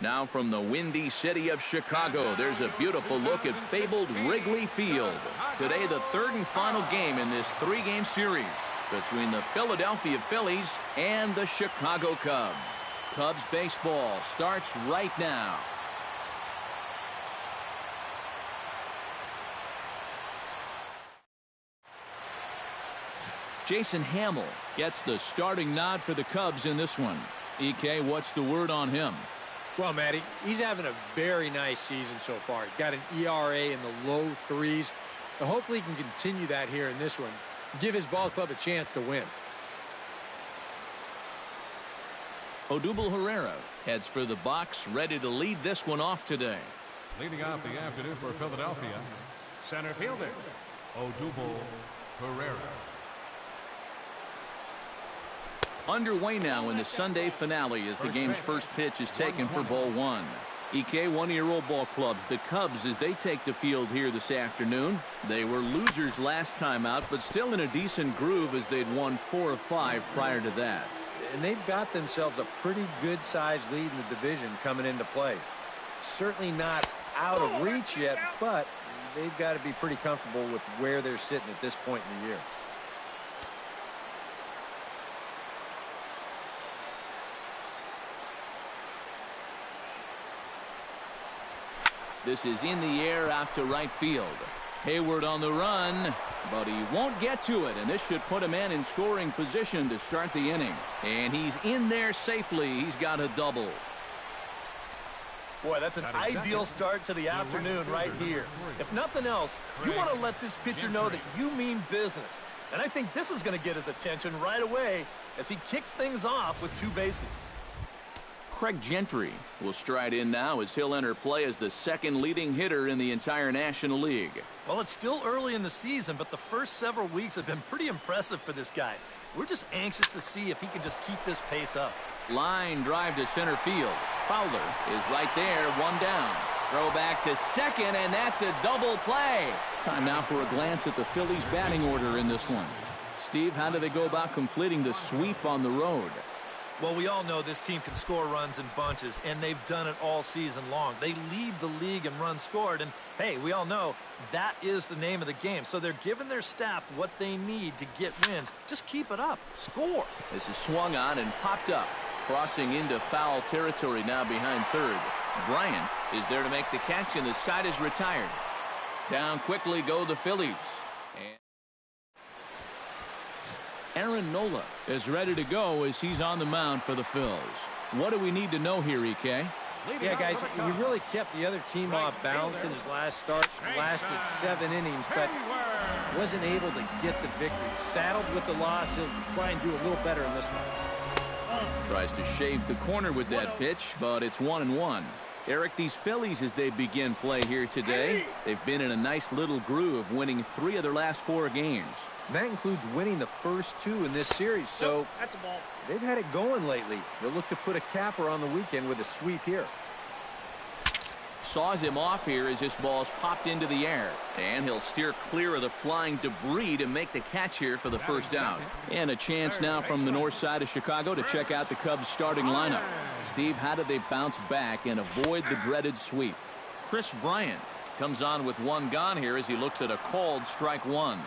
Now from the windy city of Chicago, there's a beautiful look at fabled Wrigley Field. Today, the third and final game in this three-game series between the Philadelphia Phillies and the Chicago Cubs. Cubs baseball starts right now. Jason Hamill gets the starting nod for the Cubs in this one. EK, what's the word on him? Well, Matty, he's having a very nice season so far. He's got an ERA in the low threes. So hopefully he can continue that here in this one. Give his ball club a chance to win. Odubel Herrera heads for the box, ready to lead this one off today. Leading off the afternoon for Philadelphia, center fielder, Odubel Herrera. Underway now in the Sunday finale as the game's first pitch is taken for ball one. EK, one of your old ball clubs, the Cubs, as they take the field here this afternoon. They were losers last time out, but still in a decent groove as they'd won 4 of 5 prior to that. And they've got themselves a pretty good-sized lead in the division coming into play. Certainly not out of reach yet, but they've got to be pretty comfortable with where they're sitting at this point in the year. This is in the air out to right field. Hayward on the run, but he won't get to it, and this should put a man in scoring position to start the inning. And he's in there safely. He's got a double. Boy, that's an ideal start to the afternoon right here. If nothing else, you want to let this pitcher know that you mean business. And I think this is going to get his attention right away as he kicks things off with 2 bases. Craig Gentry will stride in now as he'll enter play as the second leading hitter in the entire National League. Well, it's still early in the season, but the first several weeks have been pretty impressive for this guy. We're just anxious to see if he can just keep this pace up. Line drive to center field. Fowler is right there, one down. Throw back to second, and that's a double play. Time now for a glance at the Phillies batting order in this one. Steve, how do they go about completing the sweep on the road? Well, we all know this team can score runs in bunches, and they've done it all season long. They lead the league in runs scored, and, hey, we all know that is the name of the game. So they're giving their staff what they need to get wins. Just keep it up. Score. This is swung on and popped up. Crossing into foul territory now behind third. Bryant is there to make the catch, and the side is retired. Down quickly go the Phillies. And Aaron Nola is ready to go as he's on the mound for the Phils. What do we need to know here, EK? Yeah, guys, he really kept the other team off balance in his last start. Lasted 7 innings, but wasn't able to get the victory. Saddled with the loss. He'll try and do a little better in this one. Tries to shave the corner with that pitch, but it's 1-1. Eric, these Phillies, as they begin play here today, they've been in a nice little groove, winning 3 of their last 4 games. And that includes winning the first 2 in this series, so they've had it going lately. They'll look to put a capper on the weekend with a sweep here. Saws him off here as this ball's popped into the air. And he'll steer clear of the flying debris to make the catch here for the first out. And a chance now from the north side of Chicago to check out the Cubs starting lineup. Steve, how do they bounce back and avoid the dreaded sweep? Chris Bryant comes on with 1 gone here as he looks at a called strike 1.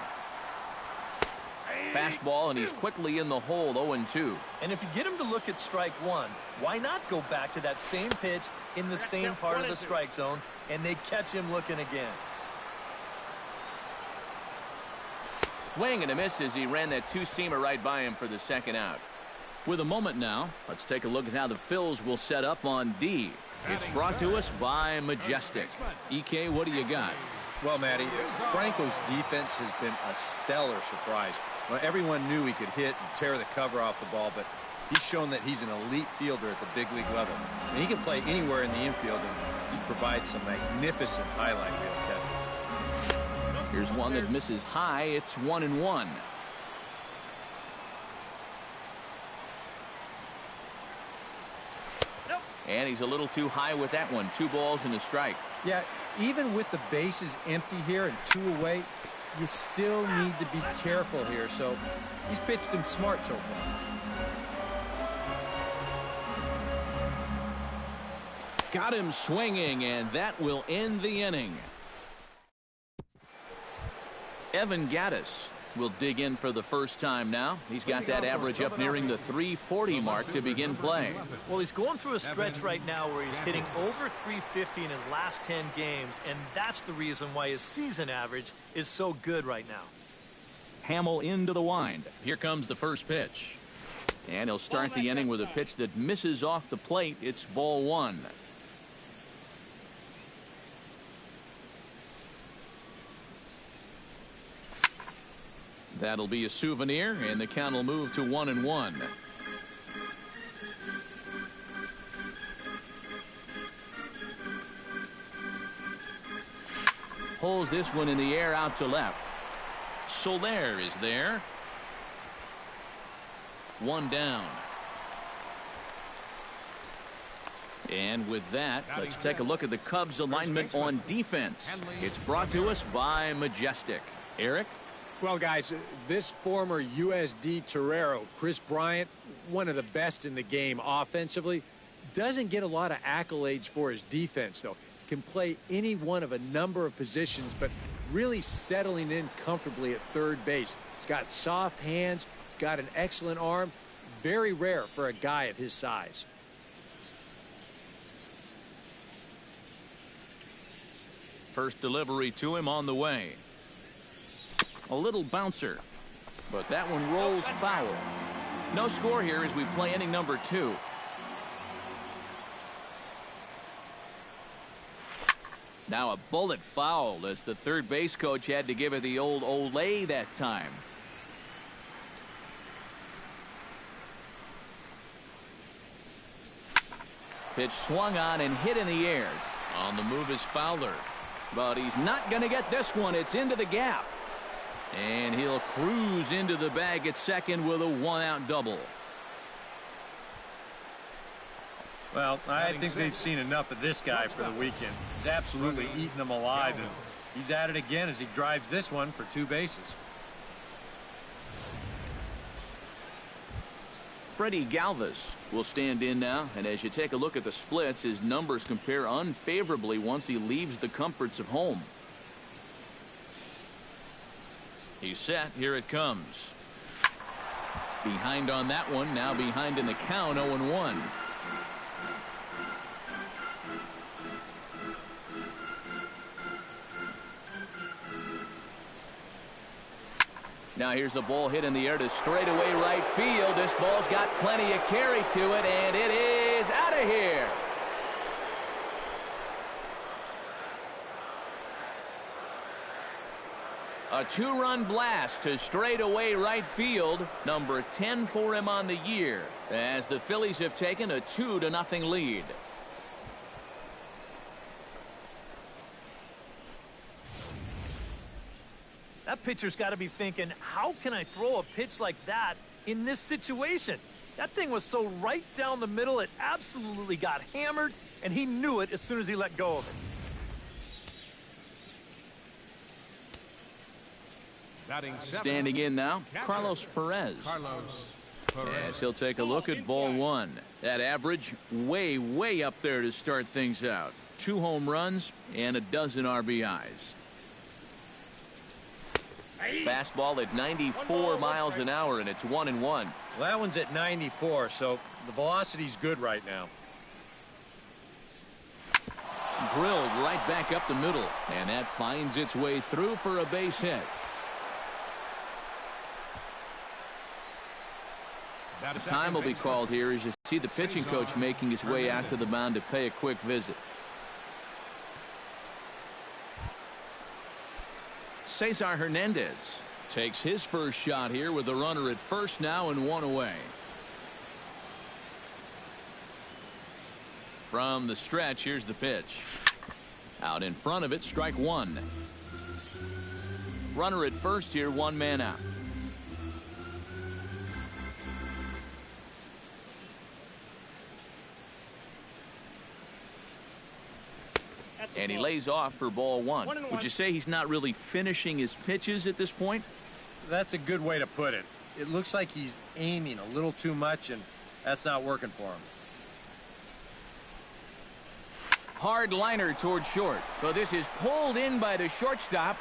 Fastball, and he's quickly in the hole, 0-2. And if you get him to look at strike 1, why not go back to that same pitch in the same part of the strike zone, and they catch him looking again. Swing and a miss as he ran that 2-seamer right by him for the second out. With a moment now, let's take a look at how the Phils will set up on D. It's brought to us by Majestic. EK, what do you got? Well, Matty, Franco's defense has been a stellar surprise. Well, everyone knew he could hit and tear the cover off the ball, but he's shown that he's an elite fielder at the big league level. And he can play anywhere in the infield, and he provides some magnificent highlight reel catches. Here's one that misses high. It's 1-1. And he's a little too high with that one. 2 balls and a strike. Yeah, even with the bases empty here and 2 away, you still need to be careful here. So he's pitched him smart so far. Got him swinging, and that will end the inning. Evan Gattis will dig in for the first time now. He's got that average up nearing the 340 mark to begin play. Well, he's going through a stretch right now where he's hitting over 350 in his last 10 games, and that's the reason why his season average is so good right now. Hamill into the wind. Here comes the first pitch. And he'll start the inning with a pitch that misses off the plate. It's ball one. That'll be a souvenir, and the count will move to 1-1. Pulls this one in the air out to left. Soler is there. One down. And with that, let's take a look at the Cubs alignment on defense. It's brought to us by Majestic. Eric? Well, guys, this former USD Torero, Chris Bryant, one of the best in the game offensively, doesn't get a lot of accolades for his defense, though. Can play any one of a number of positions, but really settling in comfortably at third base. He's got soft hands. He's got an excellent arm. Very rare for a guy of his size. First delivery to him on the way. A little bouncer, but that one rolls foul. No score here as we play inning number 2. Now a bullet foul as the third base coach had to give it the old Olay that time. Pitch swung on and hit in the air. On the move is Fowler, but he's not going to get this one. It's into the gap. And he'll cruise into the bag at second with a 1-out double. Well, I think they've seen enough of this guy for the weekend. He's absolutely eating them alive, and he's at it again as he drives this one for 2 bases. Freddie Galvis will stand in now, and as you take a look at the splits, his numbers compare unfavorably once he leaves the comforts of home. He's set. Here it comes. Behind on that one. Now behind in the count. 0-1. Now here's a ball hit in the air to straightaway right field. This ball's got plenty of carry to it, and it is out of here. A 2-run blast to straightaway right field. Number 10 for him on the year, as the Phillies have taken a 2-0 lead. That pitcher's got to be thinking, how can I throw a pitch like that in this situation? That thing was so right down the middle, it absolutely got hammered, and he knew it as soon as he let go of it. Standing in now, Carlos Perez. As he'll take a look at ball one. That average way up there to start things out. 2 home runs and a dozen RBIs. Fastball at 94 miles an hour, and it's 1-1. Well, that one's at 94, so the velocity's good right now. Drilled right back up the middle, and that finds its way through for a base hit. Time will be called here as you see the pitching coach making his way out to the mound to pay a quick visit. Cesar Hernandez takes his first shot here with the runner at first now and 1 away. From the stretch, here's the pitch. Out in front of it, strike 1. Runner at first here, 1 man out. And he lays off for ball 1. Would you say he's not really finishing his pitches at this point? That's a good way to put it. It looks like he's aiming a little too much, and that's not working for him. Hard liner toward short. So this is pulled in by the shortstop.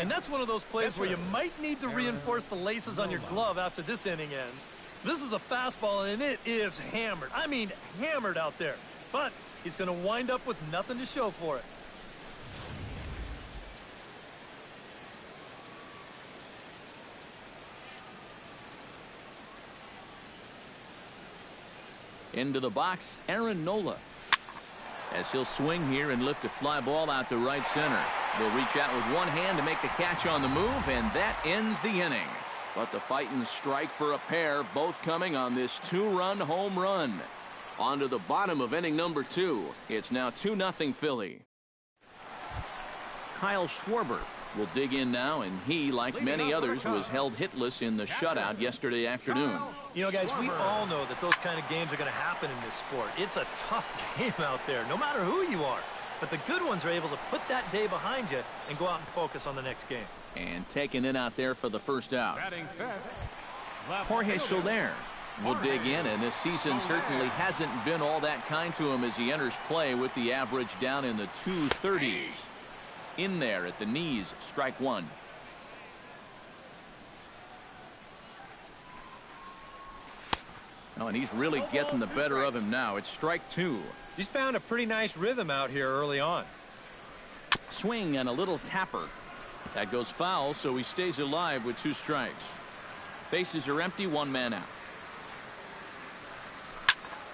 And that's one of those plays where you might need to reinforce the laces on your glove after this inning ends. This is a fastball, and it is hammered. I mean, hammered out there. But he's going to wind up with nothing to show for it. Into the box, Aaron Nola. As he'll swing here and lift a fly ball out to right center. They'll reach out with one hand to make the catch on the move, and that ends the inning. But the fightin' strike for a pair, both coming on this two-run home run. On to the bottom of inning number 2. It's now 2-0 Philly. Kyle Schwarber will dig in now, and he, like many others, was held hitless in the shutout yesterday afternoon. You know, guys, we all know that those kind of games are going to happen in this sport. It's a tough game out there, no matter who you are. But the good ones are able to put that day behind you and go out and focus on the next game. And taking it out there for the first out. Jorge Soler will dig in, and this season certainly hasn't been all that kind to him as he enters play with the average down in the 230s. In there at the knees, strike one. Oh, and he's really getting the better of him now. It's strike 2. He's found a pretty nice rhythm out here early on. Swing and a little tapper. That goes foul, so he stays alive with 2 strikes. Bases are empty, 1 man out.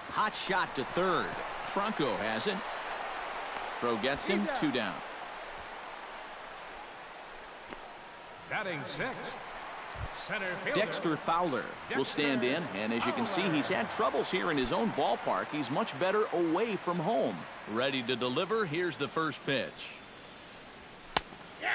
Hot shot to third. Franco has it. Throw gets him, 2 down. Batting 6th. Center fielder. Dexter Fowler will stand in, and as you can see, he's had troubles here in his own ballpark. He's much better away from home. Ready to deliver. Here's the first pitch.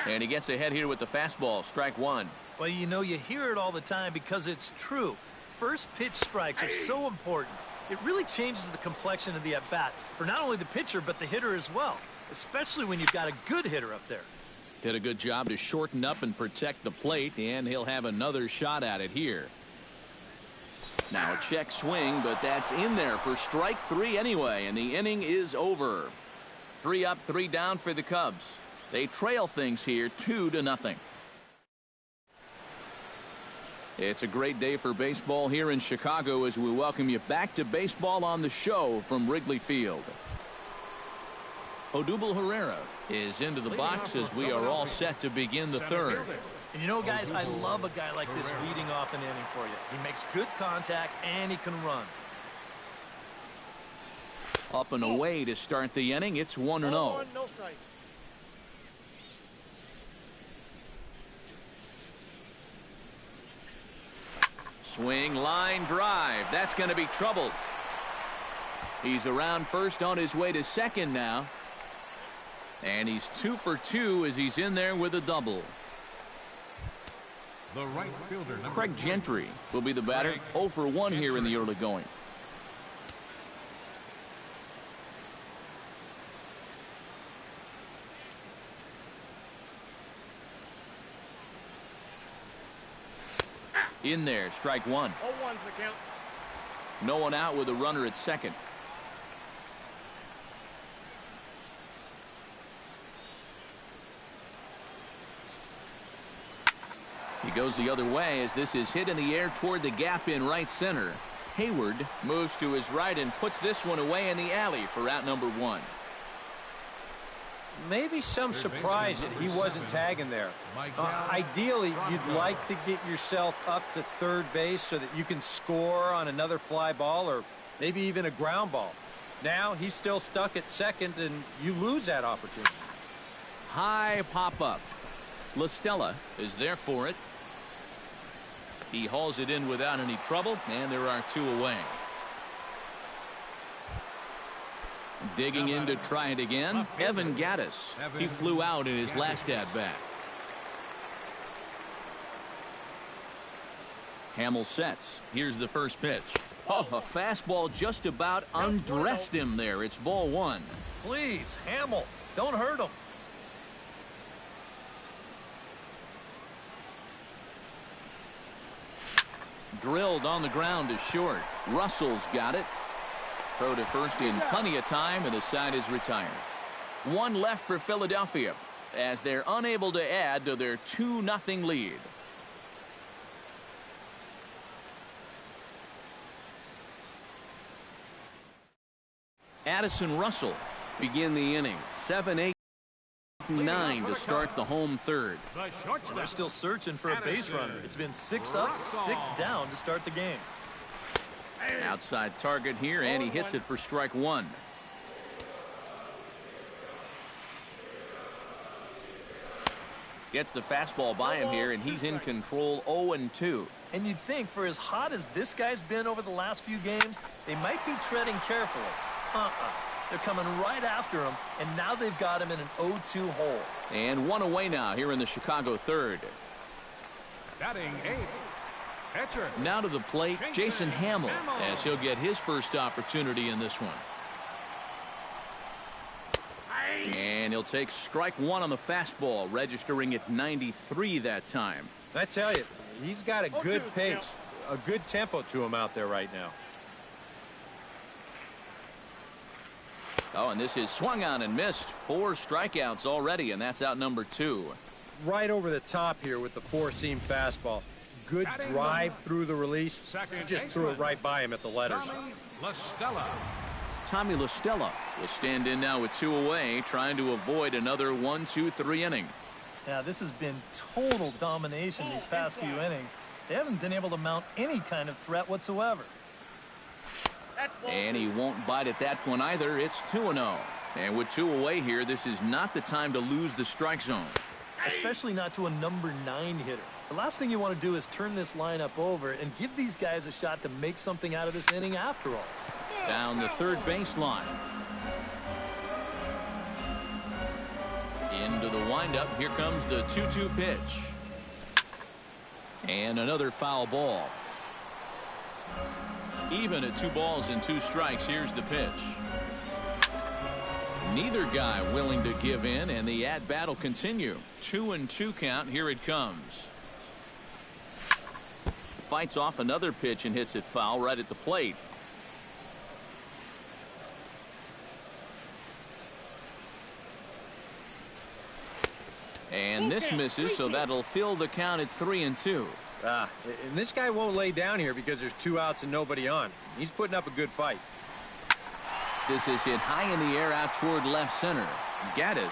And he gets ahead here with the fastball. Strike 1. Well, you know, you hear it all the time because it's true. First pitch strikes are so important. It really changes the complexion of the at-bat for not only the pitcher but the hitter as well, especially when you've got a good hitter up there. Did a good job to shorten up and protect the plate, and he'll have another shot at it here. Now a check swing, but that's in there for strike 3 anyway, and the inning is over. 3 up, 3 down for the Cubs. They trail things here 2-0. It's a great day for baseball here in Chicago as we welcome you back to Baseball on the Show from Wrigley Field. Odubel Herrera is into the box as we are all set to begin the third. And you know, guys, I love a guy like this leading off an inning for you. He makes good contact and he can run. Up and away to start the inning. It's 1-0. No strike. Swing, line, drive. That's going to be trouble. He's around first, on his way to second now. And he's 2 for 2 as he's in there with a double. The right fielder, Craig Gentry will be the batter. 0 for 1 here in the early going. In there, strike 1. 0-1's the count. No one out with a runner at second. He goes the other way as this is hit in the air toward the gap in right center. Hayward moves to his right and puts this one away in the alley for out number 1. Maybe some surprise that he wasn't tagging there. Ideally, you'd like to get yourself up to third base so that you can score on another fly ball or maybe even a ground ball. Now he's still stuck at second and you lose that opportunity. High pop-up. La Stella is there for it. He hauls it in without any trouble, and there are 2 away. Digging in to try it again, Evan Gattis. He flew out in his last at-bat. Hamill sets. Here's the first pitch. Oh, a fastball just about undressed him there. It's ball 1. Please, Hamill, don't hurt him. Drilled on the ground to short. Russell's got it. throw to first in plenty of time, and the side is retired. One left for Philadelphia as they're unable to add to their 2-0 lead. Addison Russell begin the inning. 7-8-9 to start the home third. And they're still searching for a base runner. It's been 6 up, 6 down to start the game. Outside target here, and he hits it for strike one. Gets the fastball by him here, and he's in control. 0-2. And you'd think for as hot as this guy's been over the last few games, they might be treading carefully. They're coming right after him, and now they've got him in an 0-2 hole. And one away now here in the Chicago third. Batting 8. Catcher. Now to the plate, Jason Hamill, as he'll get his first opportunity in this one. And he'll take strike one on the fastball, registering at 93 that time. I tell you, he's got a good pace, a good tempo to him out there right now. Oh, and this is swung on and missed. 4 strikeouts already, and that's out number 2. Right over the top here with the 4-seam fastball. Good drive through the release. Just threw it right by him at the letters. Tommy La Stella will stand in now with 2 away, trying to avoid another 1-2-3 inning. Yeah, this has been total domination these past few innings. They haven't been able to mount any kind of threat whatsoever. And he won't bite at that one either. It's 2-0. And with 2 away here, this is not the time to lose the strike zone. Especially not to a number 9 hitter. The last thing you want to do is turn this lineup over and give these guys a shot to make something out of this inning after all. Down the third baseline. Into the windup. Here comes the 2-2 pitch. And another foul ball. Even at 2 balls and 2 strikes. Here's the pitch. Neither guy willing to give in, and the at-bat will continue. 2-2 count. Here it comes. Fights off another pitch and hits it foul right at the plate. And this misses, so that'll fill the count at 3-2. And this guy won't lay down here because there's 2 outs and nobody on. He's putting up a good fight. This is hit high in the air out toward left center. Gaddis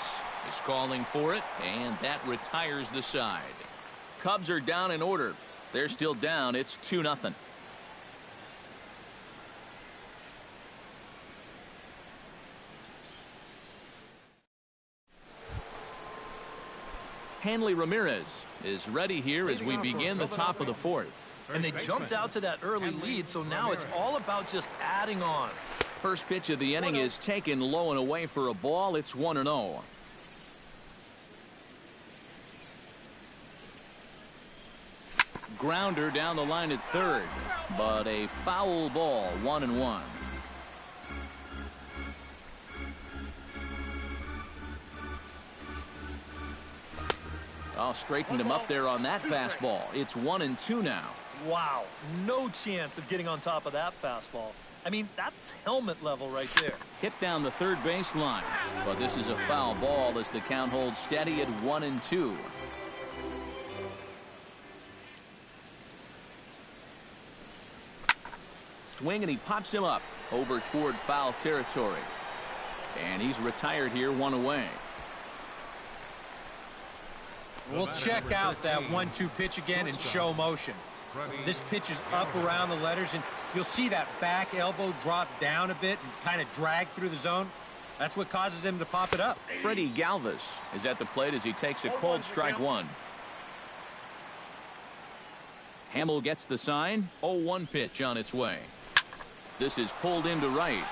is calling for it, and that retires the side. Cubs are down in order. They're still down. It's 2-0. Hanley Ramirez is ready here as we begin the top of the fourth. And they jumped out to that early lead, so now it's all about just adding on. First pitch of the inning is taken low and away for a ball. It's 1-0. Grounder down the line at third, but a foul ball. 1-1. Oh, straightened him up there on that fastball. It's 1-2 now. Wow, no chance of getting on top of that fastball. I mean, that's helmet level right there. Hit down the third base line, but this is a foul ball as the count holds steady at 1-2. Swing, and he pops him up over toward foul territory. And he's retired here, 1 away. We'll check out that 1-2 pitch again in show motion. This pitch is up around the letters, and you'll see that back elbow drop down a bit and kind of drag through the zone. That's what causes him to pop it up. Freddie Galvis is at the plate as he takes a cold strike one. Hamill gets the sign. 0-1 pitch on its way. This is pulled into right.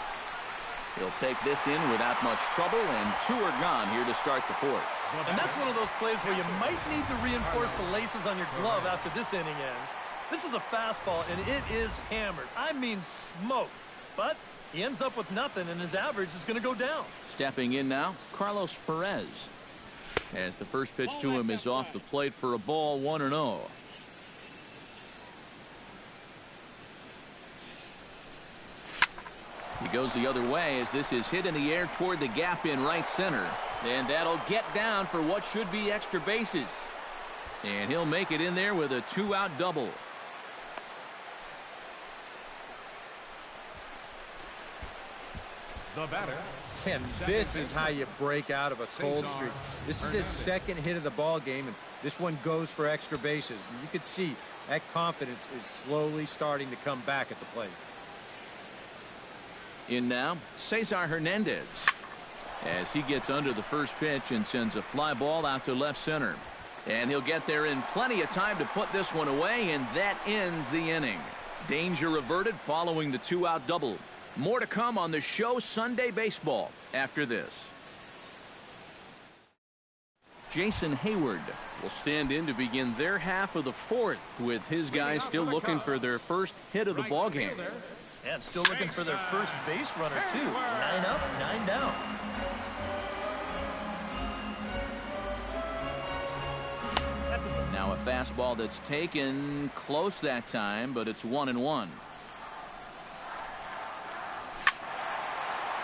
He'll take this in without much trouble, and 2 are gone here to start the fourth. And that's one of those plays where you might need to reinforce the laces on your glove after this inning ends. This is a fastball, and it is hammered. I mean smoked. But he ends up with nothing, and his average is going to go down. Stepping in now, Carlos Perez. As the first pitch to him is off the plate for a ball. 1-0. He goes the other way as this is hit in the air toward the gap in right center. And that'll get down for what should be extra bases. And he'll make it in there with a 2-out double. The batter. And this is how you break out of a cold streak. This is his second hit of the ball game, and this one goes for extra bases. And you can see that confidence is slowly starting to come back at the plate. In now, Cesar Hernandez, as he gets under the first pitch and sends a fly ball out to left center. And he'll get there in plenty of time to put this one away, and that ends the inning. Danger averted following the 2-out double. More to come on the show Sunday Baseball after this. Jason Hayward will stand in to begin their half of the fourth, with his guys still looking for their first hit of the ball game. And still looking for their first base runner, too. 9 up, 9 down. Now a fastball that's taken close that time, but it's 1-1.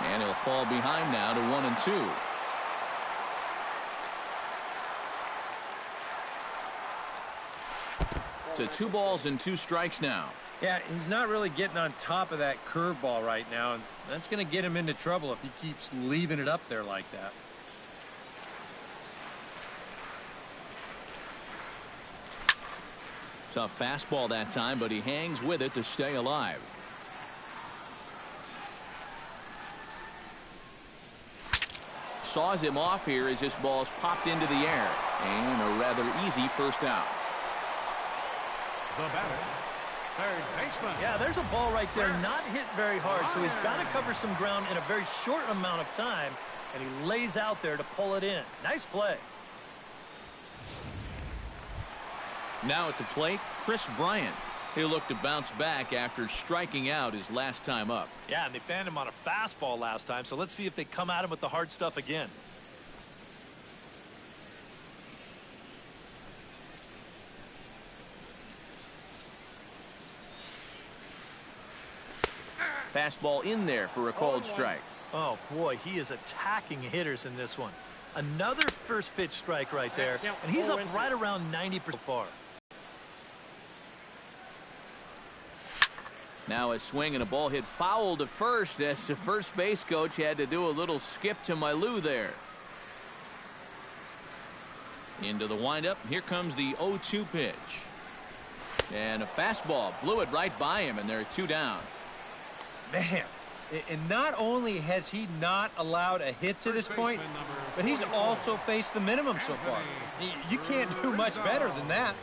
And he'll fall behind now to 1-2. To 2 balls and 2 strikes now. Yeah, he's not really getting on top of that curveball right now, and that's going to get him into trouble if he keeps leaving it up there like that. Tough fastball that time, but he hangs with it to stay alive. Saws him off here as this ball's popped into the air, and a rather easy first out. The batter, third baseman. Yeah, there's a ball right there, not hit very hard, so he's got to cover some ground in a very short amount of time, and he lays out there to pull it in. Nice play. Now at the plate, Chris Bryant. He'll look to bounce back after striking out his last time up. Yeah, and they fanned him on a fastball last time, so let's see if they come at him with the hard stuff again. Fastball in there for a called strike. Oh, boy, he is attacking hitters in this one. Another first pitch strike right there, and he's up right around 90% so far. Now a swing and a ball hit foul to first as the first base coach had to do a little skip to my Lou there. Into the windup. Here comes the 0-2 pitch. And a fastball blew it right by him, and there are 2 down. Man, and not only has he not allowed a hit to this point, but he's also faced the minimum so far. You can't do much better than that.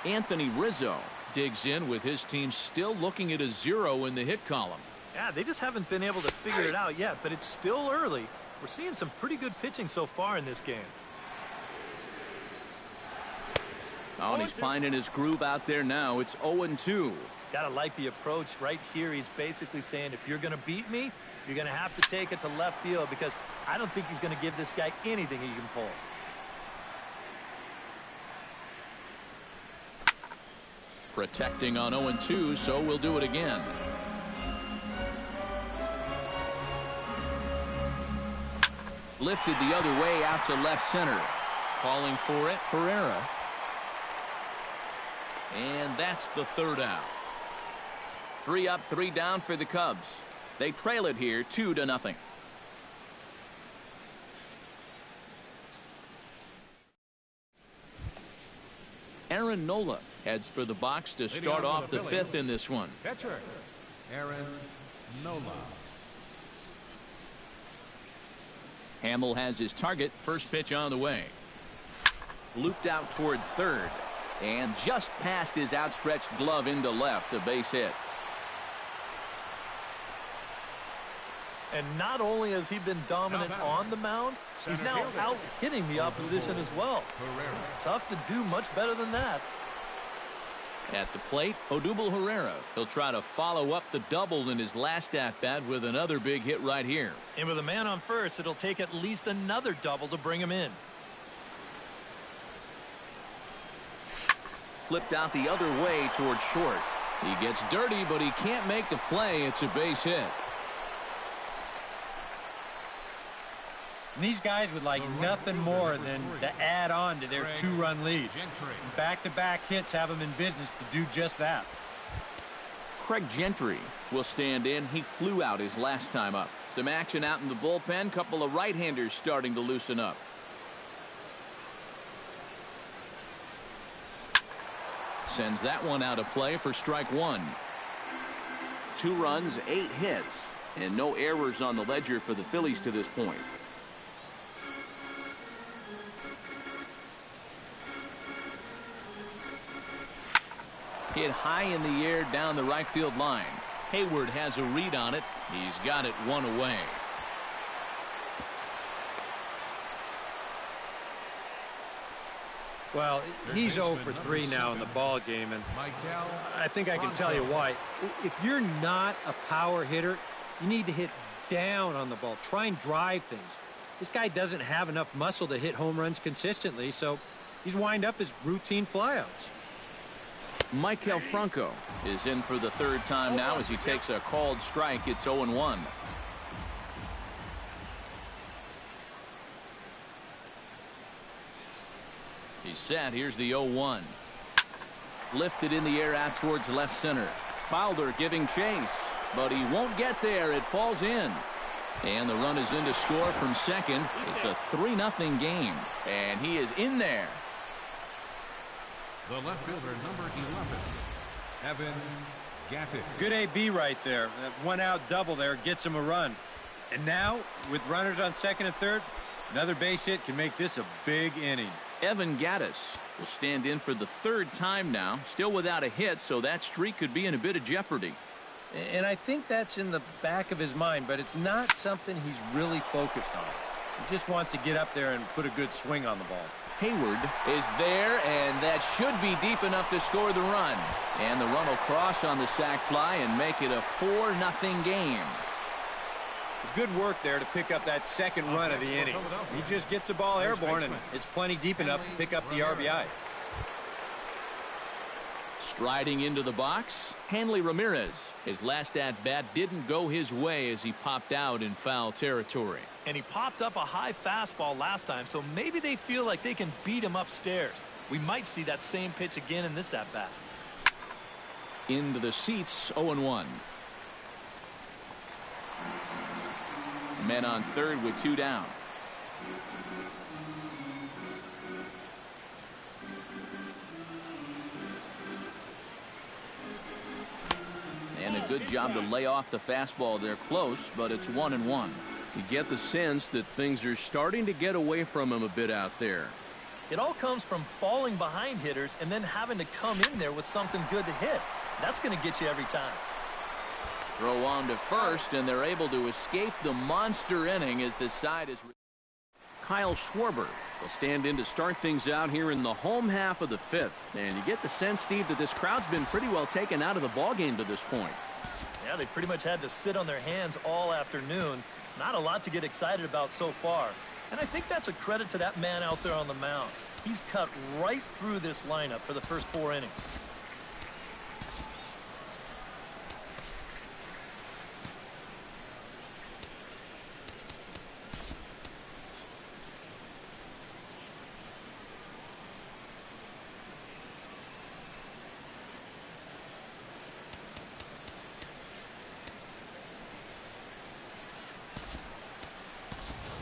Anthony Rizzo digs in with his team still looking at a 0 in the hit column. Yeah, they just haven't been able to figure it out yet, but it's still early. We're seeing some pretty good pitching so far in this game. Oh, and he's finding his groove out there now. It's 0-2. Gotta like the approach right here. He's basically saying, if you're gonna beat me, you're gonna have to take it to left field, because I don't think he's gonna give this guy anything he can pull. Protecting on 0-2, so we'll do it again. Lifted the other way out to left center. Calling for it, Herrera. And that's the 3rd out. 3 up, 3 down for the Cubs. They trail it here 2-0. Aaron Nola heads for the box to start off the 5th in this one. Catcher, Aaron Nola. Hamill has his target. First pitch on the way. Looped out toward third. And just past his outstretched glove into left, a base hit. And not only has he been dominant on the mound, he's now out hitting the opposition as well. It's tough to do much better than that. At the plate, Odubel Herrera. He'll try to follow up the double in his last at-bat with another big hit right here. And with a man on first, it'll take at least another double to bring him in. Flipped out the other way toward short. He gets dirty, but he can't make the play. It's a base hit. And these guys would like nothing more than to add on to their two-run lead. Back-to-back hits have them in business to do just that. Craig Gentry will stand in. He flew out his last time up. Some action out in the bullpen. Couple of right-handers starting to loosen up. Sends that one out of play for strike one. 2 runs, 8 hits, and no errors on the ledger for the Phillies to this point. Hit high in the air down the right field line. Hayward has a read on it. He's got it 1 away. Well, he's 0 for 3 now in the ball game, and I think I can tell you why. If you're not a power hitter, you need to hit down on the ball. Try and drive things. This guy doesn't have enough muscle to hit home runs consistently, so he's wind up his routine flyouts. Maikel Franco is in for the 3rd time now as he takes a called strike. It's 0-1. He's set. Here's the 0-1. Lifted in the air out towards left center. Fowler giving chase, but he won't get there. It falls in. And the run is in to score from second. It's a 3-0 game, and he is in there. The left fielder, number 11, Evan Gattis. Good AB right there. That 1-out double there gets him a run. And now, with runners on second and third, another base hit can make this a big inning. Evan Gattis will stand in for the 3rd time now, still without a hit, so that streak could be in a bit of jeopardy. And I think that's in the back of his mind, but it's not something he's really focused on. He just wants to get up there and put a good swing on the ball. Hayward is there, and that should be deep enough to score the run. And the run will cross on the sac fly and make it a 4-0 game. Good work there to pick up that second run of the inning. He just gets the ball airborne, and it's plenty deep enough to pick up the RBI. Striding into the box, Hanley Ramirez. His last at-bat didn't go his way as he popped out in foul territory. And he popped up a high fastball last time, so maybe they feel like they can beat him upstairs. We might see that same pitch again in this at-bat. Into the seats, 0-1. Men on third with 2 down. And a good job to lay off the fastball. They're close, but it's 1-1. You get the sense that things are starting to get away from him a bit out there. It all comes from falling behind hitters and then having to come in there with something good to hit. That's going to get you every time. Throw on to first, and they're able to escape the monster inning as the side is. Kyle Schwarber will stand in to start things out here in the home half of the 5th. And you get the sense, Steve, that this crowd's been pretty well taken out of the ballgame to this point. Yeah, they pretty much had to sit on their hands all afternoon. Not a lot to get excited about so far. And I think that's a credit to that man out there on the mound. He's cut right through this lineup for the first 4 innings.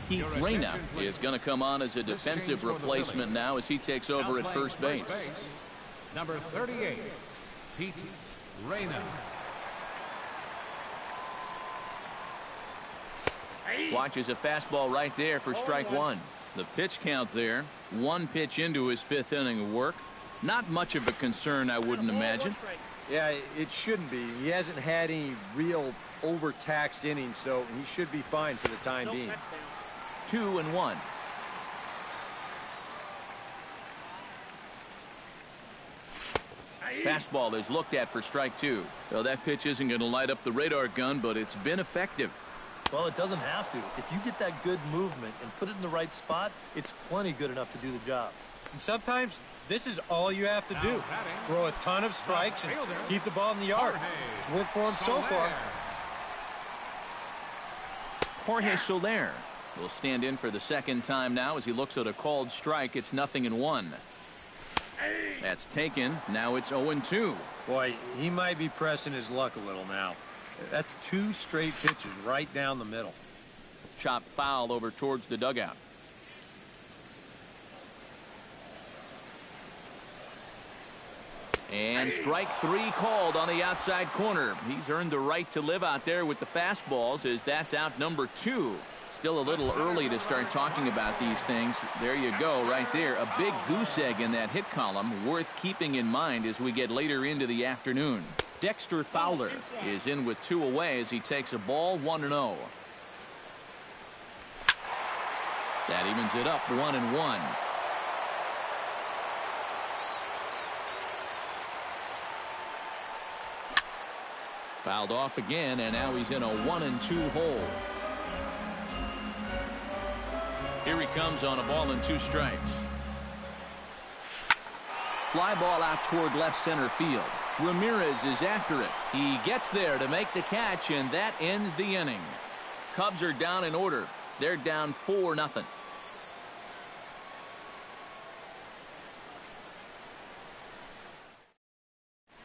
Keith Reyna is going to come on as a defensive replacement now as he takes over at first base. Number 38, Pete Reyna. Watches a fastball right there for strike one. The pitch count there. 1 pitch into his 5th inning of work. Not much of a concern, I wouldn't imagine. Yeah, it shouldn't be. He hasn't had any real overtaxed innings, so he should be fine for the time being. 2-1. Fastball is looked at for strike 2. Well, that pitch isn't going to light up the radar gun, but it's been effective. Well, it doesn't have to. If you get that good movement and put it in the right spot, it's plenty good enough to do the job. And sometimes this is all you have to do. Throw a ton of strikes and keep the ball in the yard. It's worked for him so far. Jorge Soler will stand in for the second time now as he looks at a called strike. It's 0-1. That's taken. Now it's 0-2. Boy, he might be pressing his luck a little now. That's 2 straight pitches right down the middle. Chop foul over towards the dugout. And strike 3 called on the outside corner. He's earned the right to live out there with the fastballs as that's out number 2. Still a little early to start talking about these things. There you go right there. A big goose egg in that hit column worth keeping in mind as we get later into the afternoon. Dexter Fowler is in with 2 away as he takes a ball 1-0. That evens it up 1-1. Fouled off again, and now he's in a 1-2 hole. Here he comes on a ball and 2 strikes. Fly ball out toward left center field. Ramirez is after it. He gets there to make the catch, and that ends the inning. Cubs are down in order. They're down 4-0.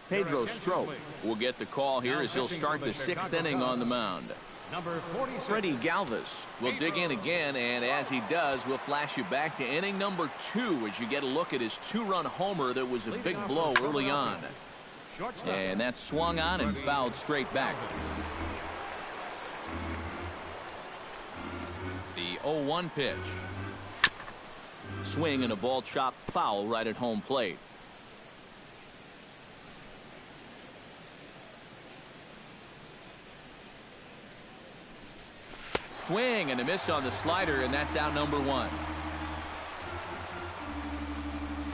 Pedro Strop will get the call here as he'll start the 6th inning on the mound. Number 46. Freddie Galvis will dig in again, and as he does, we'll flash you back to inning number 2 as you get a look at his 2-run homer that was a big blow early on. And that's swung on and fouled straight back. The 0-1 pitch. Swing and a ball chopped foul right at home plate. Swing and a miss on the slider, and that's out number 1.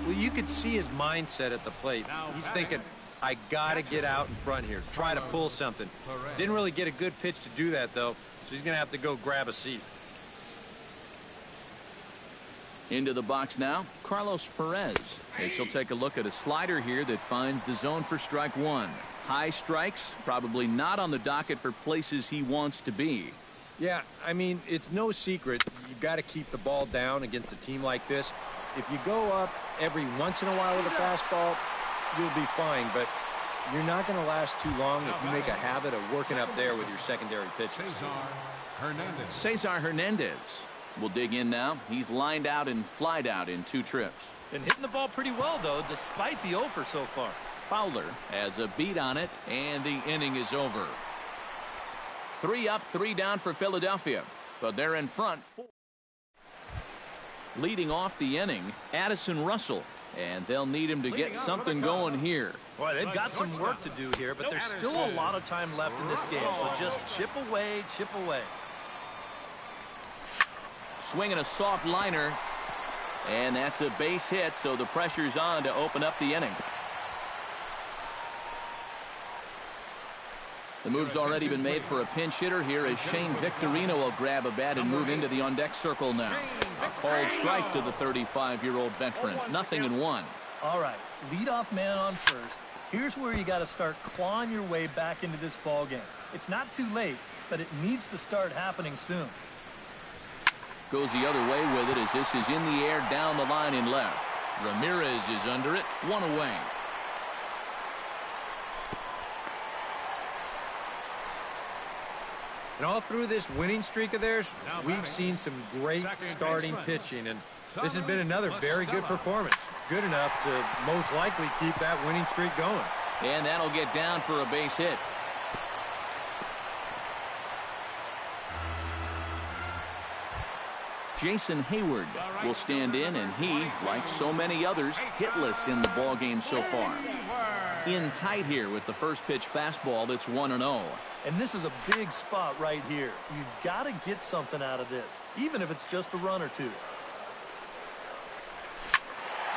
Well, you could see his mindset at the plate. He's thinking, I got to get out in front here, try to pull something. Didn't really get a good pitch to do that, though, so he's going to have to go grab a seat. Into the box now, Carlos Perez. As he'll take a look at a slider here that finds the zone for strike 1. High strikes, probably not on the docket for places he wants to be. Yeah, I mean, it's no secret. You've got to keep the ball down against a team like this. If you go up every once in a while with a fastball, you'll be fine, but you're not going to last too long if you make a habit of working up there with your secondary pitches. Cesar Hernandez will dig in now. He's lined out and flied out in 2 trips. Been hitting the ball pretty well, though, despite the offer so far. Fowler has a beat on it, and the inning is over. 3 up, 3 down for Philadelphia, but they're in front 4. Leading off the inning, Addison Russell, and they'll need him to get something going here. Boy, they've got some work to do here, but there's still a lot of time left in this game, so just chip away, chip away. Swinging a soft liner, and that's a base hit, so the pressure's on to open up the inning. The move's already been made for a pinch hitter here as Shane Victorino will grab a bat and move into the on-deck circle now. A called strike to the 35-year-old veteran. 0-1. All right, leadoff man on first. Here's where you got to start clawing your way back into this ball game. It's not too late, but it needs to start happening soon. Goes the other way with it as this is in the air down the line in left. Ramirez is under it. 1 away. And all through this winning streak of theirs, we've seen some great starting pitching, and this has been another very good performance. Good enough to most likely keep that winning streak going. And that'll get down for a base hit. Jason Hayward will stand in, and he, like so many others, hitless in the ballgame so far. In tight here with the first pitch fastball that's 1-0. And this is a big spot right here. You've got to get something out of this, even if it's just a run or 2.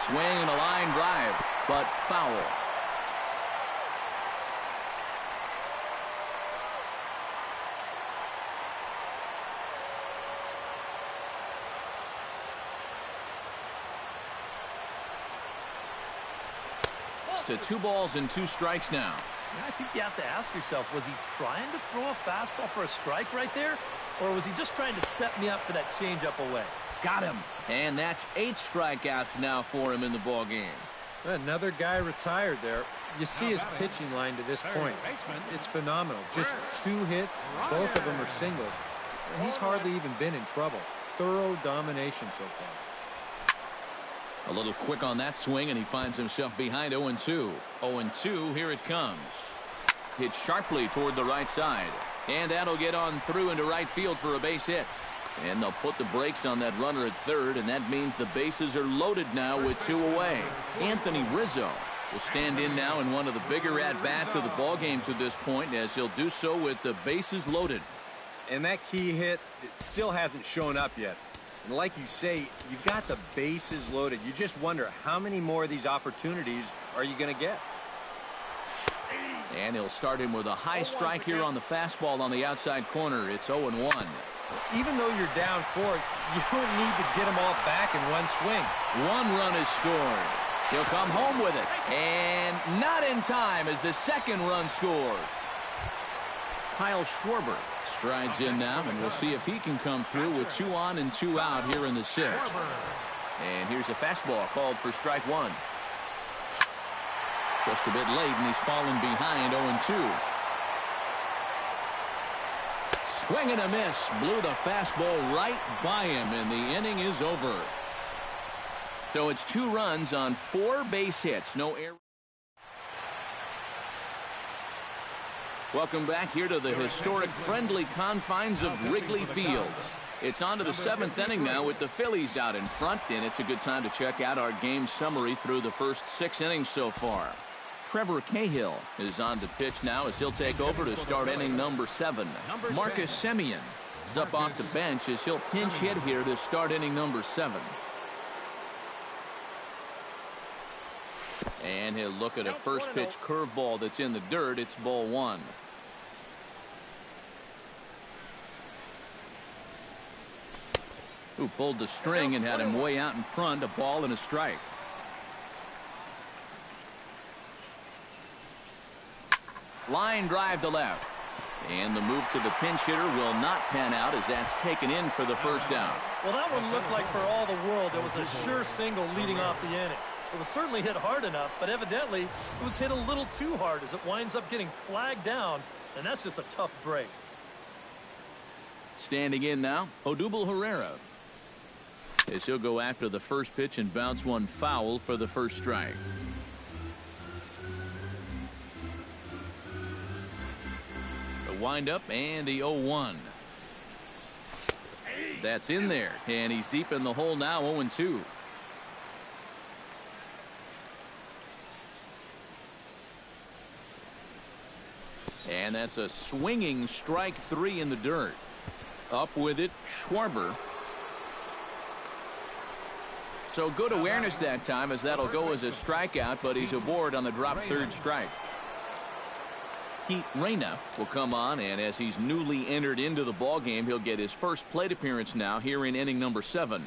Swing and a line drive, but foul. to 2 balls and 2 strikes now. Yeah, I think you have to ask yourself, was he trying to throw a fastball for a strike right there? Or was he just trying to set me up for that changeup away? Got him. And that's 8 strikeouts now for him in the ball game. Another guy retired there. You see his pitching line to this point. It's phenomenal. Just 2 hits. Both of them are singles. And he's hardly even been in trouble. Thorough domination so far. A little quick on that swing, and he finds himself behind 0-2. 0-2, here it comes. Hit sharply toward the right side. And that'll get on through into right field for a base hit. And they'll put the brakes on that runner at third, and that means the bases are loaded now with 2 away. Anthony Rizzo will stand in now in one of the bigger at-bats of the ballgame to this point, as he'll do so with the bases loaded. And that key hit, it still hasn't shown up yet. And like you say, you've got the bases loaded. You just wonder how many more of these opportunities are you going to get? And he'll start him with a high strike here on the fastball on the outside corner. It's 0-1. Even though you're down 4, you don't need to get them all back in one swing. 1 run is scored. He'll come home with it. And not in time as the second run scores. Kyle Schwarber strides in now, and we'll see if he can come through with 2 on and 2 out here in the 6th. And here's a fastball called for strike 1. Just a bit late, and he's fallen behind 0-2. Swing and a miss. Blew the fastball right by him, and the inning is over. So it's 2 runs on 4 base hits. No error. Welcome back here to the historic friendly confines of Wrigley Field. It's on to the 7th inning now with the Phillies out in front, and it's a good time to check out our game summary through the first 6 innings so far. Trevor Cahill is on to pitch now as he'll take over to start inning number 7. Marcus Semien is up off the bench as he'll pinch hit here to start inning number 7. And he'll look at a first pitch curveball that's in the dirt. It's ball 1. Who pulled the string and had him way out in front. A ball and a strike. Line drive to left. And the move to the pinch hitter will not pan out as that's taken in for the first out. Well, that one looked like for all the world it was a sure single leading off the inning. It was certainly hit hard enough, but evidently it was hit a little too hard as it winds up getting flagged down, and that's just a tough break. Standing in now, Odubel Herrera. As he'll go after the first pitch and bounce one foul for the first strike. The windup and the 0-1. That's in there, and he's deep in the hole now, 0-2. And that's a swinging strike 3 in the dirt. Up with it, Schwarber. So good awareness that time as that'll go as a strikeout, but he's aboard on the drop third strike. Pete Reyna will come on, and as he's newly entered into the ballgame, he'll get his first plate appearance now here in inning number 7.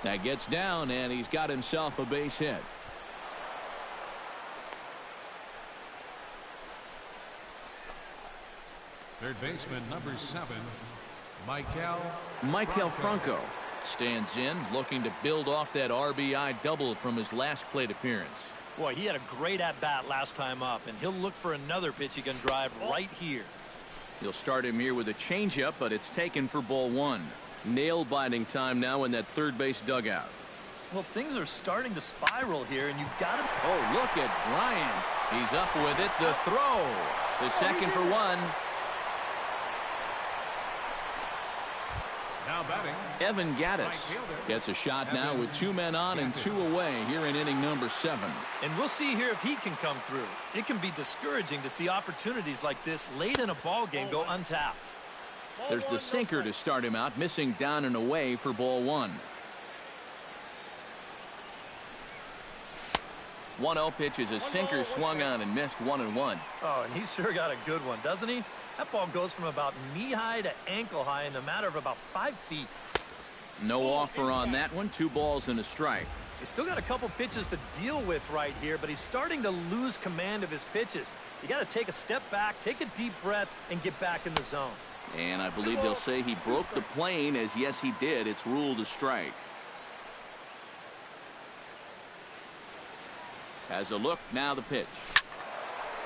That gets down, and he's got himself a base hit. Third baseman, number 7, Michael Franco stands in, looking to build off that RBI double from his last plate appearance. Boy, he had a great at-bat last time up, and he'll look for another pitch he can drive right here. He'll start him here with a changeup, but it's taken for ball 1. Nail-biting time now in that third base dugout. Well, things are starting to spiral here, and you've got to... Oh, look at Bryant. He's up with it. The throw. The second for 1. now batting. Evan Gattis gets a shot now with 2 men on and 2 away here in inning number 7. And we'll see here if he can come through. It can be discouraging to see opportunities like this late in a ball game go untapped. There's the sinker to start him out, missing down and away for ball 1. 1-0 pitch is a sinker swung on and missed 1-1. Oh, and he sure got a good one, doesn't he? That ball goes from about knee-high to ankle-high in a matter of about 5 feet. No offer on that one. 2 balls and a strike. He's still got a couple pitches to deal with right here, but he's starting to lose command of his pitches. You got to take a step back, take a deep breath, and get back in the zone. And I believe they'll say he broke the plane, as yes, he did. It's ruled a strike. As a look, now the pitch.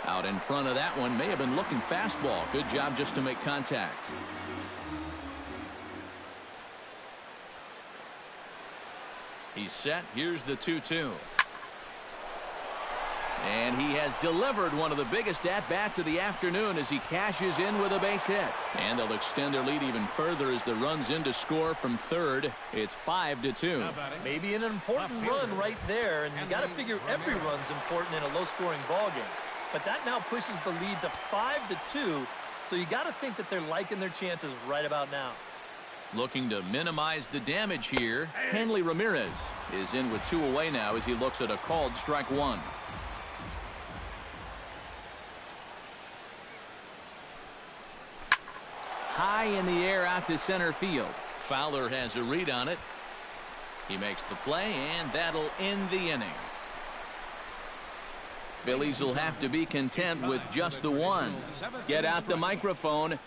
Out in front of that one, may have been looking fastball. Good job just to make contact. He's set. Here's the 2-2. And he has delivered one of the biggest at-bats of the afternoon as he cashes in with a base hit. And they'll extend their lead even further as the run's in to score from third. It's 5-2. Maybe an important run right there, and you got to figure every run's important in a low-scoring ball game. But that now pushes the lead to 5-2, so you got to think that they're liking their chances right about now. Looking to minimize the damage here, Hanley Ramirez is in with 2 away now as he looks at a called strike 1. High in the air out to center field. Fowler has a read on it. He makes the play, and that'll end the inning. Phillies will have to be content with just the 1. Get out the microphone.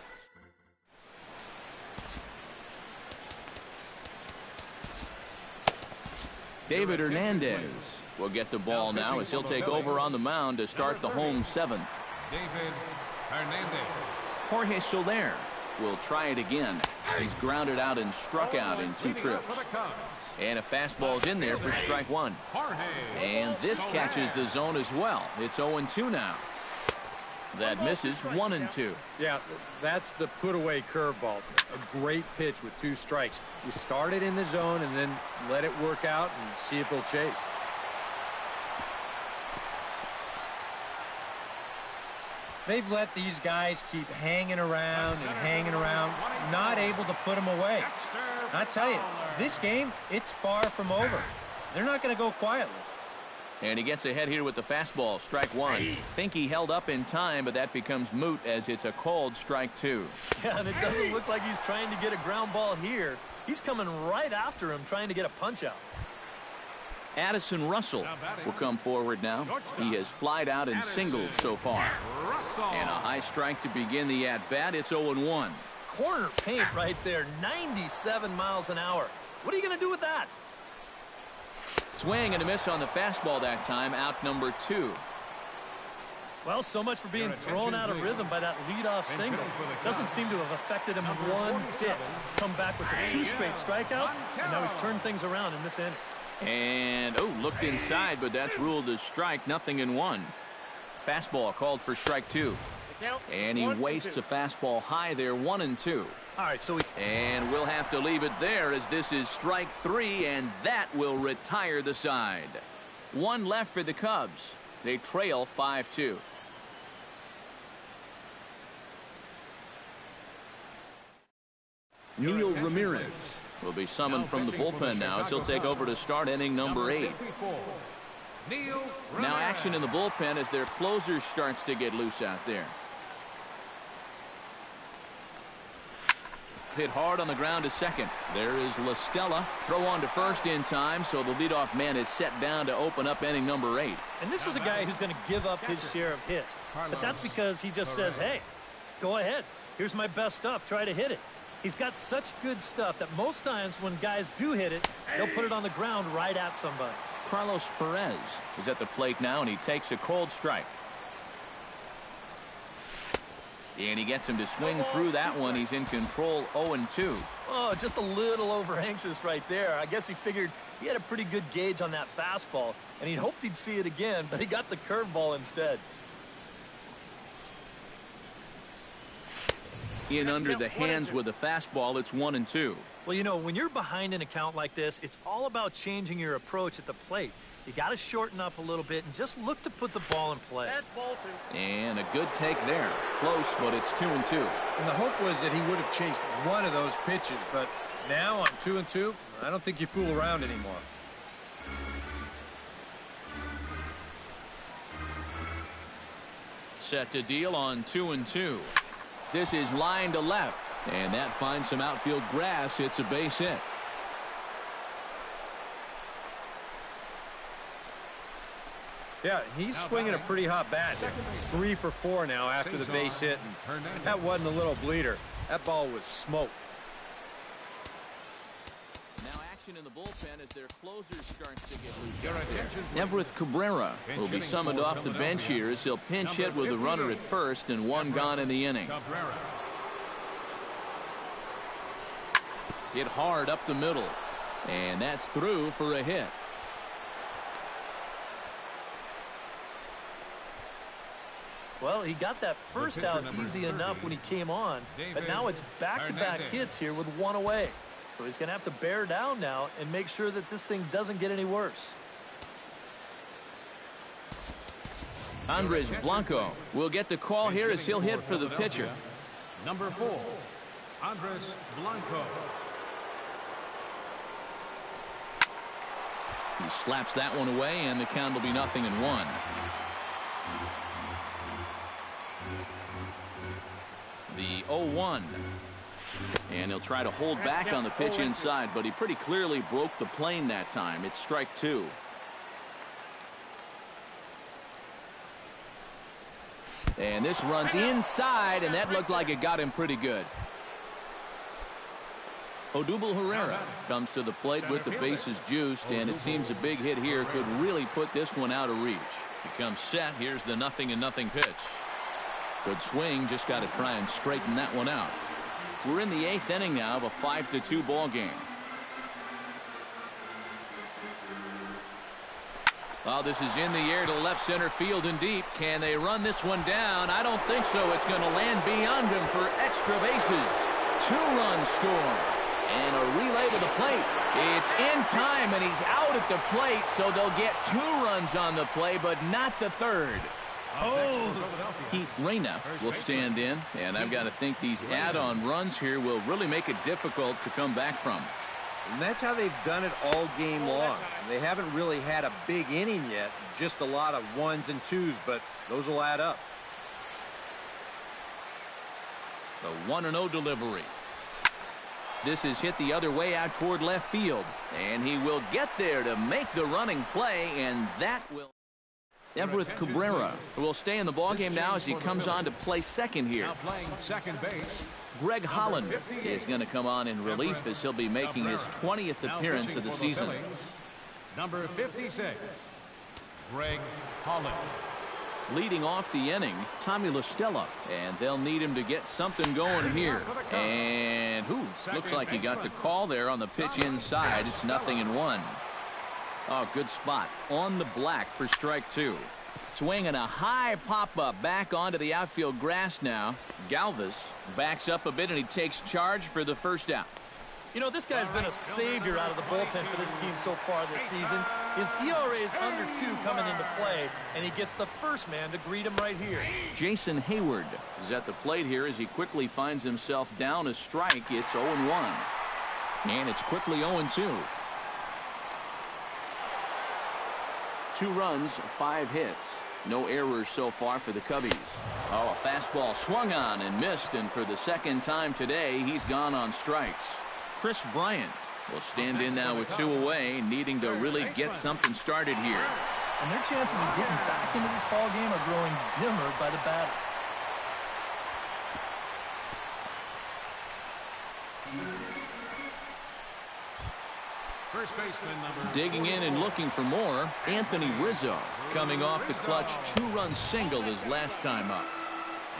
David Hernandez will get the ball now as he'll take over on the mound to start the home 7th. David Hernandez. Jorge Soler will try it again. He's grounded out and struck out in 2 trips. And a fastball's in there for strike 1. And this catches the zone as well. It's 0-2 now. That misses 1-2. Yeah, that's the put-away curveball. A great pitch with 2 strikes. You start it in the zone and then let it work out and see if they'll chase. They've let these guys keep hanging around, not able to put them away. I tell you, this game, it's far from over. They're not going to go quietly. And he gets ahead here with the fastball, strike 1. Think he held up in time, but that becomes moot as it's a called strike 2. Yeah, and it doesn't look like he's trying to get a ground ball here. He's coming right after him, trying to get a punch out. Addison Russell will come forward now. He has flied out and singled so far. And a high strike to begin the at-bat. It's 0-1. Corner paint right there, 97 miles an hour. What are you going to do with that? Swing and a miss on the fastball that time, out number 2. Well, so much for being thrown out of rhythm by that leadoff single. Doesn't seem to have affected him one bit. Come back with the 2 straight strikeouts, and now he's turned things around in this inning. And, looked inside, but that's ruled as strike, 0-1. Fastball called for strike 2. And he wastes a fastball high there, 1-2. All right, and we'll have to leave it there as this is strike 3, and that will retire the side. 1 left for the Cubs. They trail 5-2. Neil Ramirez will be summoned from the bullpen now as he'll take over to start inning number 8. Now action in the bullpen as their closer starts to get loose out there. Hit hard on the ground to second. There is La Stella. Throw on to first in time, so the leadoff man is set down to open up inning number 8. And this is a guy who's going to give up his share of hits. But that's because he just says, hey, go ahead. Here's my best stuff. Try to hit it. He's got such good stuff that most times when guys do hit it, they'll put it on the ground right at somebody. Carlos Perez is at the plate now, and he takes a cold strike. And he gets him to swing through that one. He's in control, 0-2. Oh, just a little over anxious right there. I guess he figured he had a pretty good gauge on that fastball, and he hoped he'd see it again, but he got the curveball instead. In under the hands with a fastball, it's 1-2. Well, you know, when you're behind an account like this, it's all about changing your approach at the plate. You got to shorten up a little bit and just look to put the ball in play. That's ball 2. And a good take there. Close, but it's 2-2. And the hope was that he would have chased one of those pitches, but now on 2-2, I don't think you fool around anymore. Set to deal on 2-2. This is line to left, and that finds some outfield grass. It's a base hit. Yeah, he's swinging a pretty hot bat. 3 for 4 now after the base hit. And that wasn't a little bleeder. That ball was smoke. Now action in the bullpen as their closer starts to get loose. Everett Cabrera will be summoned off the bench here as he'll pinch hit with a runner at first and 1 gone in the inning. Hit hard up the middle. And that's through for a hit. Well, he got that first out easy enough when he came on, but now it's back-to-back hits here with 1 away. So he's going to have to bear down now and make sure that this thing doesn't get any worse. Andres Blanco will get the call here as he'll hit for the pitcher. Number 4, Andres Blanco. He slaps that one away, and the count will be 0-1. The 0-1. And he'll try to hold back on the pitch inside, but he pretty clearly broke the plane that time. It's strike 2. And this runs inside, and that looked like it got him pretty good. Odubel Herrera comes to the plate with the bases juiced, and it seems a big hit here could really put this one out of reach. He comes set. Here's the 0-0 pitch. Good swing. Just got to try and straighten that one out. We're in the 8th inning now of a 5-2 ball game. Oh, this is in the air to left center field and deep. Can they run this one down? I don't think so. It's going to land beyond him for extra bases. 2-run score. And a relay to the plate. It's in time, and he's out at the plate, so they'll get 2 runs on the play, but not the 3rd. Heath Reyna will stand in, and I've got to think these add-on runs here will really make it difficult to come back from. And that's how they've done it all game long. They haven't really had a big inning yet, just a lot of 1s and 2s, but those will add up. The 1-0 delivery. This is hit the other way out toward left field, and he will get there to make the running play, and that will... Everett Cabrera will stay in the ballgame now as he comes on to play second here. Now playing second base. Greg Holland is going to come on in relief as he'll be making his 20th appearance of the season. Number 56, Greg Holland. Leading off the inning, Tommy La Stella, and they'll need him to get something going here. And looks like he got the call there on the pitch inside. It's 0-1. Oh, good spot on the black for strike 2. Swinging a high pop-up back onto the outfield grass now. Galvis backs up a bit, and he takes charge for the first out. You know, this guy's been a savior out of the bullpen for this team so far this season. His ERA is under 2 coming into play, and he gets the first man to greet him right here. Jason Hayward is at the plate here as he quickly finds himself down a strike. It's 0-1. And it's quickly 0-2. 2 runs, 5 hits. No errors so far for the Cubbies. Oh, a fastball swung on and missed, and for the second time today, he's gone on strikes. Chris Bryant will stand in now with 2 away, needing to really get something started here. And their chances of getting back into this ball game are growing dimmer by the batter. First baseman number Digging in and looking for more, Anthony Rizzo coming off the clutch 2-run single his last time up.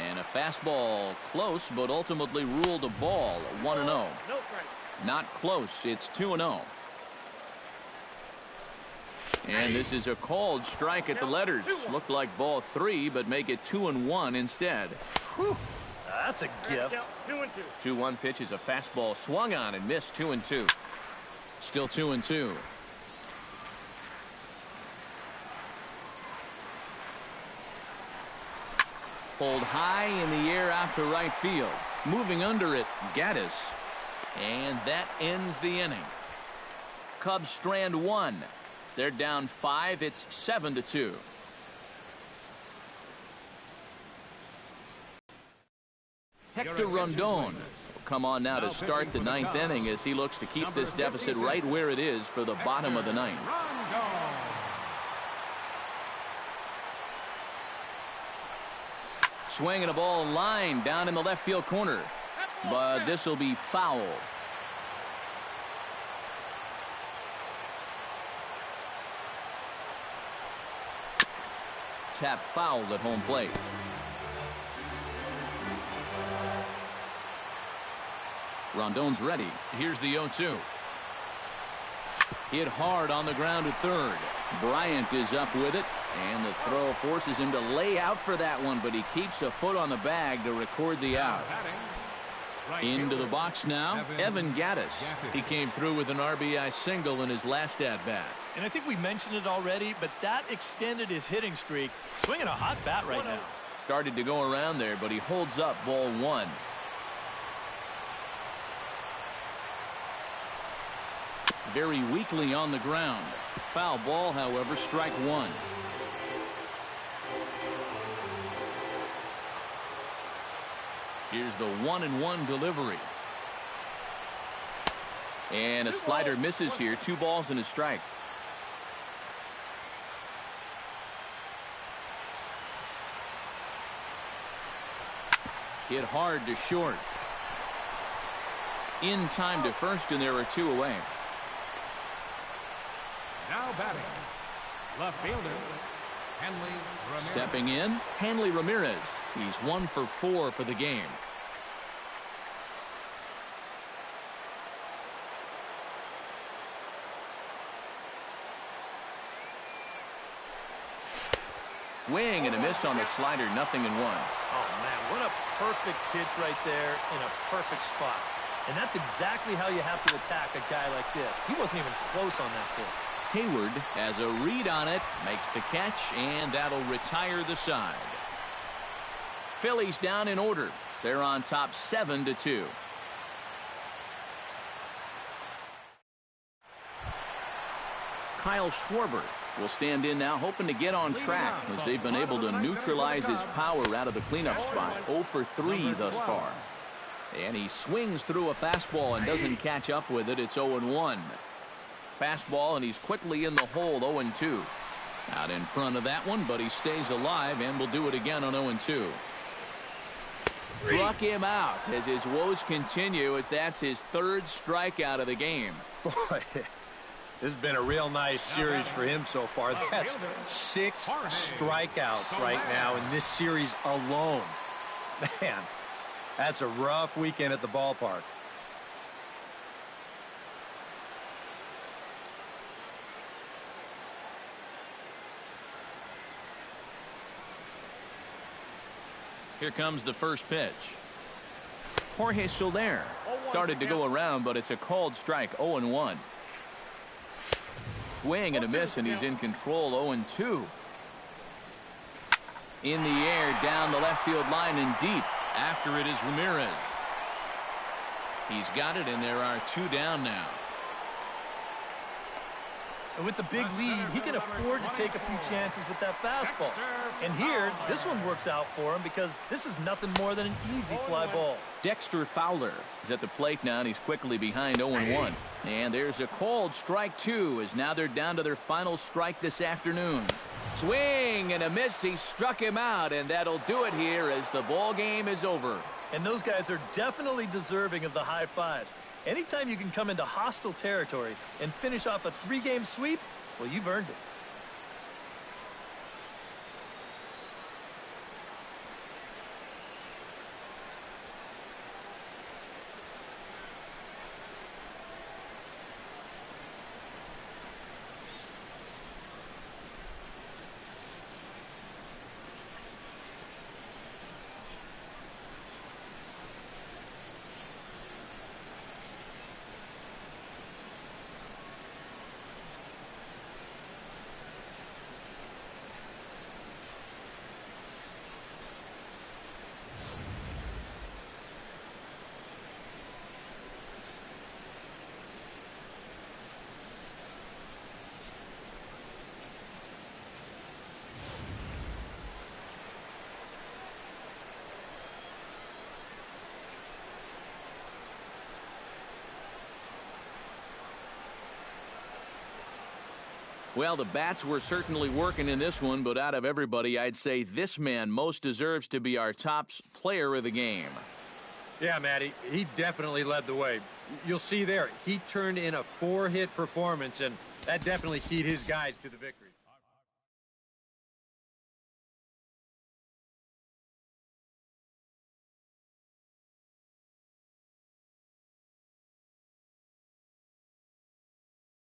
And a fastball close, but ultimately ruled a ball. 1-0. Not close. It's 2-0. And this is a called strike at the letters. Looked like ball 3, but make it 2-1 instead. Whew. That's a gift. 2-1 pitch is a fastball swung on and missed. 2-2. Still 2-2. Pulled high in the air out to right field. Moving under it, Gaddis. And that ends the inning. Cubs strand 1. They're down 5. It's 7-2. Hector Rondon will come on now to start the 9th inning as he looks to keep this deficit right where it is for the bottom of the 9th. Swinging a ball line down in the left field corner. But this will be foul. Tap fouled at home plate. Rondon's ready. Here's the 0-2. Hit hard on the ground at third. Bryant is up with it, and the throw forces him to lay out for that one, but he keeps a foot on the bag to record the out. Into the box now, Evan Gattis. He came through with an RBI single in his last at-bat. And I think we mentioned it already, but that extended his hitting streak. Swinging a hot bat right now. Started to go around there, but he holds up ball one. Very weakly on the ground. Foul ball, however, strike one. Here's the 1-1 delivery. And a slider misses here. 2 balls and a strike. Hit hard to short. In time to first, and there are 2 away. Now batting, left fielder, Hanley Ramirez. Stepping in, Hanley Ramirez. He's 1 for 4 for the game. Swing and a miss on the slider, 0-1. Oh, man, what a perfect pitch right there in a perfect spot. And that's exactly how you have to attack a guy like this. He wasn't even close on that pitch. Hayward has a read on it, makes the catch, and that'll retire the side. Phillies down in order. They're on top 7-2. Kyle Schwarber will stand in now, hoping to get on track as they've been able to neutralize his power out of the cleanup spot. 0 for 3 thus far. And he swings through a fastball and doesn't catch up with it. It's 0-1. Fastball, and he's quickly in the hole. 0-2. Out in front of that one, but he stays alive and will do it again on 0-2. Struck him out as his woes continue, as that's his 3rd strikeout of the game. Boy, this has been a real nice series for him so far. That's 6 strikeouts right now in this series alone. Man, that's a rough weekend at the ballpark. Here comes the first pitch. Jorge Soler started to go around, but it's a called strike. 0-1. Swing and a miss, and he's in control. 0-2. In the air, down the left field line and deep. After it is Ramirez. He's got it, and there are 2 down now. And with the big lead, he can afford to take a few chances with that fastball. And here, this one works out for him because this is nothing more than an easy fly ball. Dexter Fowler is at the plate now, and he's quickly behind 0-1. And there's a called strike 2, as now they're down to their final strike this afternoon. Swing and a miss. He struck him out, and that'll do it here as the ball game is over. And those guys are definitely deserving of the high fives. Anytime you can come into hostile territory and finish off a 3-game sweep, well, you've earned it. Well, the bats were certainly working in this one, but out of everybody, I'd say this man most deserves to be our top player of the game. Yeah, Matty, he definitely led the way. You'll see there, he turned in a 4-hit performance, and that definitely keyed his guys to the victory.